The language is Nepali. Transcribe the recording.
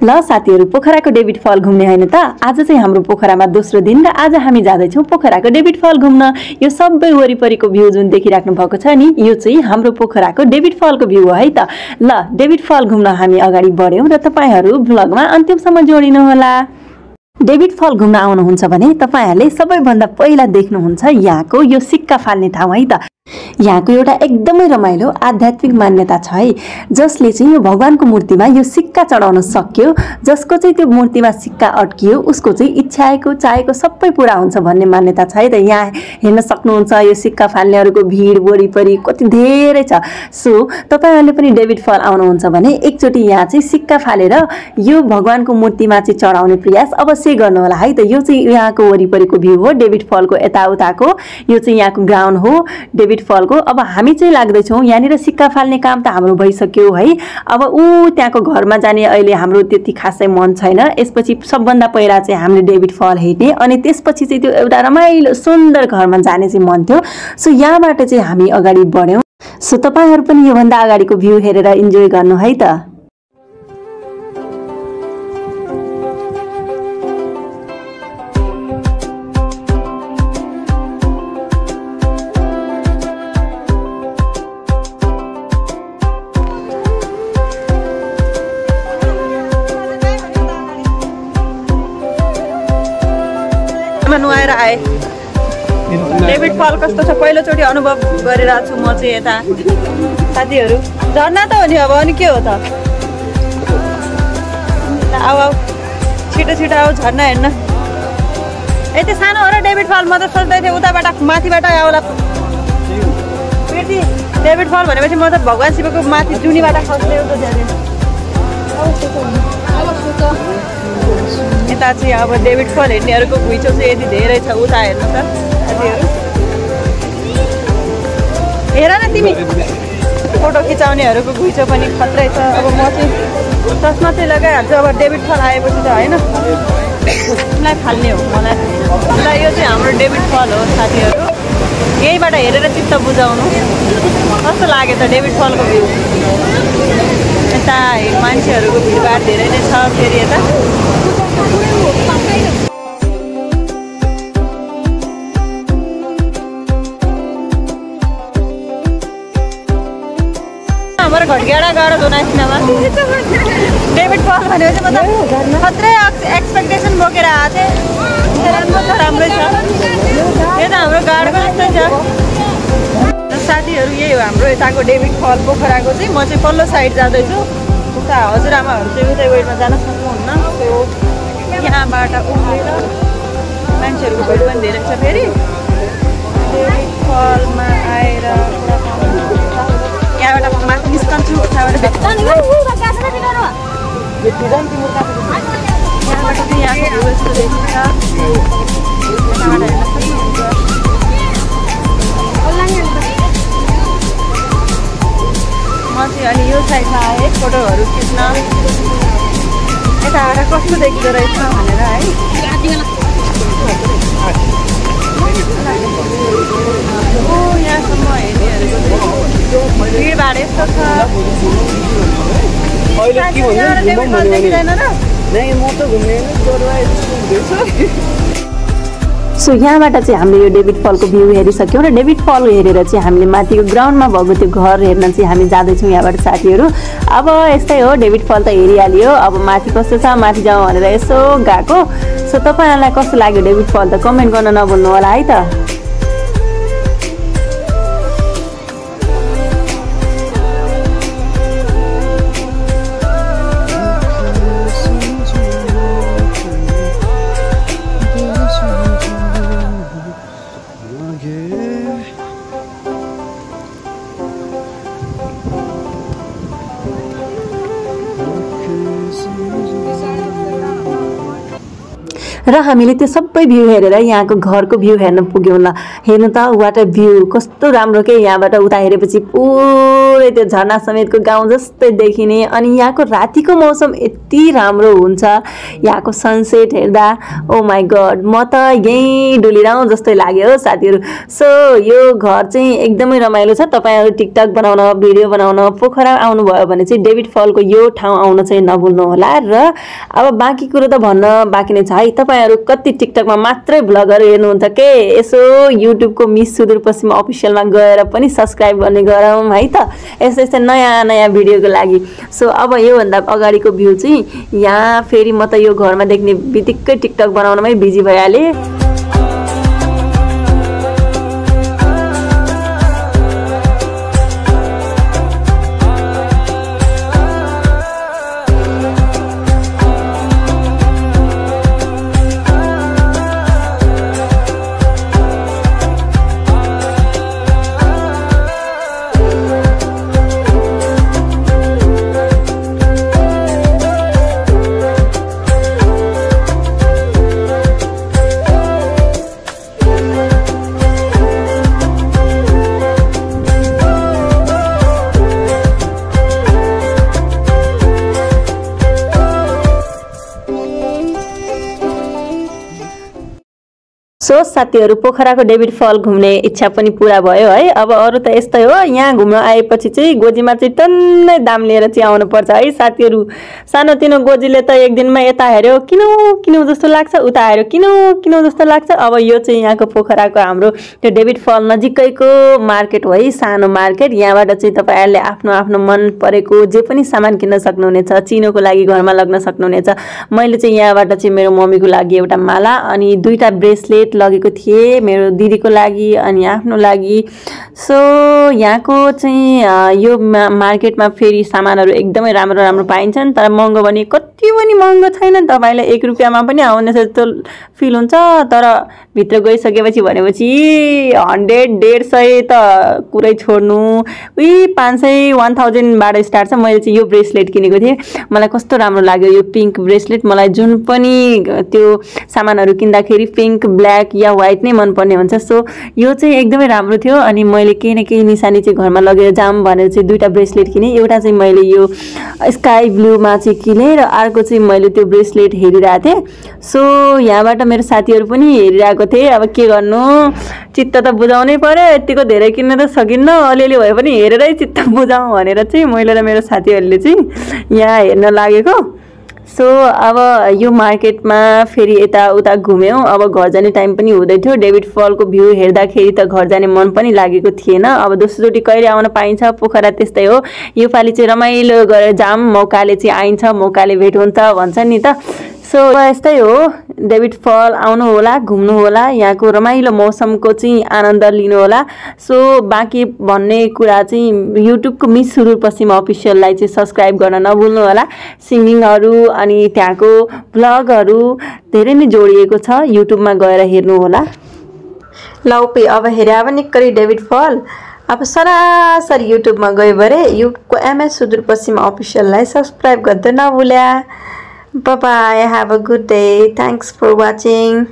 ल साथीहरु पोखराको डेभिड फल घुम्ने हैन त आज चाहिँ हाम्रो पोखरामा दोस्रो दिन र आज हामी जाँदै छौं पोखराको डेभिड फल घुम्न। यो सबै वरिपरिको भ्यू जुन देखिराख्नु भएको छ नि यो चाहिँ हाम्रो पोखराको डेभिड फलको भ्यू हो है त। ल डेभिड फल घुम्न हामी अगाडि बढ्यौं र तपाईहरु भ्लगमा अन्तिमसम्म जोडिनु होला। डेभिड फल घुम्न आउनुहुन्छ भने तपाईहरुले सबैभन्दा पहिला देख्नुहुन्छ यहाँको यो सिक्का फाल्ने ठाउँ है त। यहाँको एउटा एकदमै रमाइलो आध्यात्मिक मान्यता छ है, जसले चाहिँ यो भगवानको मूर्तिमा यो सिक्का चढाउन सक्यो, जसको चाहिँ त्यो मूर्तिमा सिक्का अड्कियो उसको चाहिँ इच्छाएको चाहेको सबै पूरा हुन्छ भन्ने मान्यता छ है त। यहाँ हेर्न सक्नुहुन्छ यो सिक्का फाल्नेहरुको भिड वरिपरि कति धेरै छ। सो तपाईहरुले पनि डेभिड फल आउनुहुन्छ भने एकचोटी यहाँ चाहिँ सिक्का फालेर यो भगवानको मूर्तिमा चाहिँ चढाउने प्रयास अवश्य गर्नु होला है त। यो चाहिँ यहाँको वरिपरिको भ्यू हो डेभिड फलको यताउताको। यो चाहिँ यहाँको ग्राउन्ड हो डेभिड फलको। अब हामी चाहिँ लाग्दै छौं यहाँनिर सिक्का फाल्ने काम त हाम्रो भइसक्यो है। अब त्यहाँको घरमा जाने अहिले हाम्रो त्यति खासै मन छैन। यसपछि सबभन्दा पहिला चाहिँ हामीले डेभिड फल हेर्ने अनि त्यसपछि चाहिँ त्यो एउटा रमाइलो सुन्दर घरमा जाने चाहिँ मन थियो। सो यहाँबाट चाहिँ हामी अगाडि बढ्यौं। सो तपाईहरु पनि यो भन्दा अगाडिको भ्यू हेरेर इन्जोय गर्नु है त। नुहाएर आए। डेभिड फल कस्तो छ पहिलोचोटि अनुभव गरिरहेको छु म चाहिँ यता। साथीहरु झर्ना त हो नि अब अनि के हो त। आऊ आऊ छिटो छिटो आऊ झर्ना हेर्न। यति सानो हो र डेभिड फल। म त सोच्दै थिएँ उताबाट माथिबाट आउला। फेरि डेभिड फल भनेपछि म त भगवान शिवको माथि जुनीबाट खस्दै हो त। यता चाहिँ अब डेभिड फल हेर्नेहरुको घुइँचो चाहिँ यति धेरै छ। उता हेर्नु त साथीहरु। हेर न तिमी फोटो खिचाउनेहरुको घुइँचो पनि खत्रै छ। अब म चाहिँ चस्मा चाहिँ लगाइहाल्छु अब डेभिड फल आएपछि त हैन। मलाई फाल्ने हो मलाई। ल यो चाहिँ हाम्रो डेभिड फल हो साथीहरु। यहीबाट हेरेर चित्त बुझाउनु। कस्तो लाग्यो त डेभिड फलको भ्यू। यता मान्छेहरुको भिडभाड धेरै नै छ। फेरि यता हमारा घटगाडा गाडा दोना सिनेमा डेभिड फल भनेपछि म त खत्रै एक्सपेक्टेसन बोकेर आएको थिएँ। राम्रो छ राम्रै छ। यो त हाम्रो गाडको जस्तै छ। साथीहरु यही हो हाम्रो यताको डेभिड फल पोखराको चाहिँ। म चाहिँ पल्लो साइड जाँदैछु। उता हजुरआमाहरु चाहिँ उतै वेटमा जान सक्नुहुन्न। सो यहाँबाट उभिएर मान्छेहरुको भिड पनि धेरै छ। फेरि डेभिड फलमा आएर यहाँबाट म माथि निस्कन्छु। उताबाट यहाँबाट चाहिँ यहाँको भ्यू यस्तो देखिन्छ। यताबाट हेर्न सक्नुहुन्छ। म चाहिँ अनि यो साइडमा आएँ फोटोहरु खिच्न। यताबाट कस्तो देखिँदो रहेछ भनेर है। यहाँसम्म हेर्नेहरुको भिडभाड यस्तो छ। सो यहाँबाट चाहिँ हामीले यो डेभिड फलको भ्यू हेरिसक्यौं र डेभिड फल हेरेर चाहिँ हामीले माथिको ग्राउन्डमा भएको त्यो घर हेर्न चाहिँ हामी जाँदैछौँ यहाँबाट साथीहरु। अब यस्तै हो डेभिड फल त हेरिहालियो। अब माथि कस्तो छ माथि जाउँ भनेर यसो गएको। सो तपाईहरुलाई कस्तो लाग्यो डेभिड फल त कमेन्ट गर्न नभुल्नु होला है त। र हामीले त्यो सबै भ्यू हेरेर यहाँको घरको भ्यू हेर्न पुग्यौं। ल हेर्नु त वाट अ भ्यू कस्तो राम्रो के यहाँबाट उता हेरेपछि पुरै त्यो झरना समेतको गाउँ जस्तै देखिने अनि यहाँको रातिको मौसम यति राम्रो हुन्छ यहाँको सनसेट हेर्दा ओ माई गड म त यहीँ डुलिरहँ जस्तै लाग्यो हो साथीहरू सो यो घर चाहिँ एकदमै रमाइलो छ तपाईहरु टिकटक बनाउन भिडियो बनाउन पोखरा आउनुभयो भने चाहिँ डेभिड फलको यो ठाउँ आउन चाहिँ नभुल्नु होला र अब बाँकी कुरो त भन्न बाँकी नै छ है तपाईहरु कति टिकटकमा मात्रै भ्लगहरु हेर्नुहुन्छ के यसो युट्युबको मिस सुदूरपश्चिम अफिसियलमा गएर पनि सब्स्क्राइब गर्ने गरौँ है त यस्तै यस्तै नयाँ भिडियोको लागि सो अब यो भन्दा अगाडिको भ्यू चाहिँ यहाँ फेरि म त यो घरमा देख्ने बित्तिकै टिकटक बनाउनमै बिजी भइहाले सो साथीहरु पोखराको डेभिड फल घुम्ने इच्छा पनि पूरा भयो है अब अरु त यस्तै हो यहाँ घुम्न आएपछि चाहिँ गोजीमा चाहिँ टन्नै दाम लिएर चाहिँ आउनु पर्छ है साथीहरु सानोतिनो गोजीले त एक दिनमा यता हेर्यो किन जस्तो लाग्छ उता हेर्यो किन जस्तो लाग्छ अब यो चाहिँ यहाँको पोखराको हाम्रो त्यो डेभिड फल नजिकैको मार्केट हो है सानो मार्केट यहाँबाट चाहिँ तपाईहरुले आफ्नो मन परेको जे पनि सामान किन्न सक्नुहुनेछ चिनोको लागि घरमा लग्न सक्नुहुनेछ मैले चाहिँ यहाँबाट चाहिँ मेरो मम्मीको लागि एउटा माला अनि दुईटा ब्रेसलेट लगेको थिए मेरो दिदीको लागि अनि आफ्नो लागि सो यहाँको चाहिँ यो मार्केटमा फेरि सामानहरु एकदमै राम्रो पाइन्छन् तर महँगो भने कति पनि महँगो छैन तपाईलाई 1 रुपैयाँमा पनि आउने जस्तो फिल हुन्छ तर भित्र गइसकेपछि भनेपछि 100 150 त कुरै छोड्नु उही 500 1000 बाट स्टार्ट छ मैले चाहिँ यो ब्रेसलेट किनेको थिए मलाई कस्तो राम्रो लाग्यो यो पिंक ब्रेसलेट मलाई जुन पनि त्यो सामानहरु किन्दाखेरि पिंक ब्ल्याक या व्हाइट नै मन पर्ने हुन्छ सो यो चाहिँ एकदमै राम्रो थियो अनि मैले केही न केही निशानी चाहिँ घरमा लगेर जाम भनेर चाहिँ दुईटा ब्रेसलेट किने एउटा चाहिँ मैले यो स्काई ब्लू मा चाहिँ किने र अर्को चाहिँ मैले त्यो ब्रेसलेट हेरिरहेको थिए सो यहाँबाट मेरो साथीहरु पनि हेरिरहेको थिए अब के गर्नु चित्त त बुझाउनै पर्यो यतिको धेरै किन्न त सकिन्न अलिअलि भए पनि हेरेरै चित्त बुझाउँ भनेर चाहिँ मैले र मेरो साथीहरुले चाहिँ यहाँ हेर्न लागेको सो अब यो मार्केटमा फेरि यता उता घुम्यौं अब घर जाने टाइम पनि हुँदै थियो डेभिड फलको भ्यू हेर्दाखेरि त घर जाने मन पनि लागेको थिएन अब दोस्रोचोटी कहिले आउन पाइन्छ पोखरा त्यस्तै हो यो पाली चाहिँ रमाइलो गरेर जाम मौकाले चाहिँ आइन्छ मौकाले भेट हुन्छ भन्छ नि त सो यस्तै हो डेभिड फल आउनु होला घुम्नु होला यहाँको रमाइलो मौसमको चाहिँ आनन्द लिनु होला सो बाँकी भन्ने कुरा चाहिँ युट्युबको मिस सुदूरपश्चिम अफिसियललाई चाहिँ सब्स्क्राइब गर्न नभुल्नु होला सिंगिङहरु अनि त्यहाँको ब्लगहरु धेरै नै जोडिएको छ युट्युबमा गएर हेर्नु होला लौपे अब हेर्या अब निक्करी डेभिड फल अब सरासरी युट्युबमा गयो भरे युट्युबको एमएस सुदूरपश्चिम अफिसियललाई सब्स्क्राइब गर्दै नभुल्या Bye bye. Have a good day. Thanks for watching.